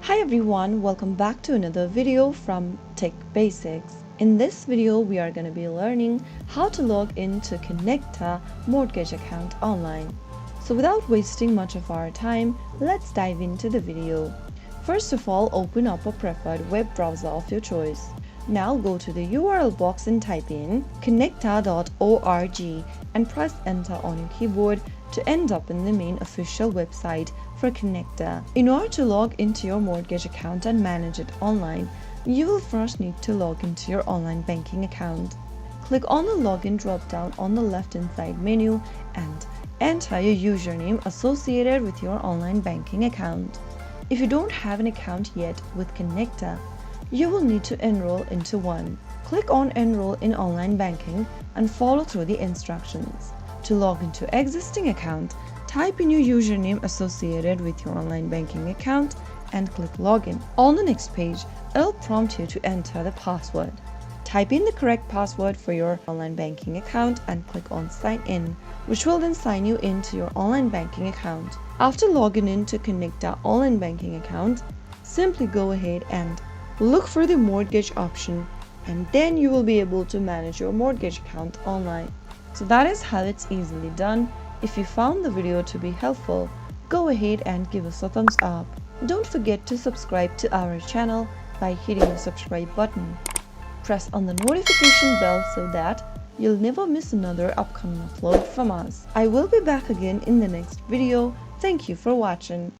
Hi everyone, welcome back to another video from Tech Basics. In this video, we are going to be learning how to log into Kinecta Mortgage account online. So without wasting much of our time, let's dive into the video. First of all, open up a preferred web browser of your choice. Now go to the URL box and type in kinecta.org and press enter on your keyboard to end up in the main official website for Kinecta. In order to log into your mortgage account and manage it online, you will first need to log into your online banking account. Click on the login drop-down on the left-hand side menu and enter your username associated with your online banking account. If you don't have an account yet with Kinecta, you will need to enroll into one. Click on Enroll in Online Banking and follow through the instructions. To log into existing account, type in your username associated with your online banking account and click Login. On the next page, it'll prompt you to enter the password. Type in the correct password for your online banking account and click on Sign In, which will then sign you into your online banking account. After logging into Kinecta online banking account, simply go ahead and look for the mortgage option, and then you will be able to manage your mortgage account online. So that is how it's easily done. If you found the video to be helpful, go ahead and give us a thumbs up. Don't forget to subscribe to our channel by hitting the subscribe button. Press on the notification bell so that you'll never miss another upcoming upload from us. I will be back again in the next video. Thank you for watching.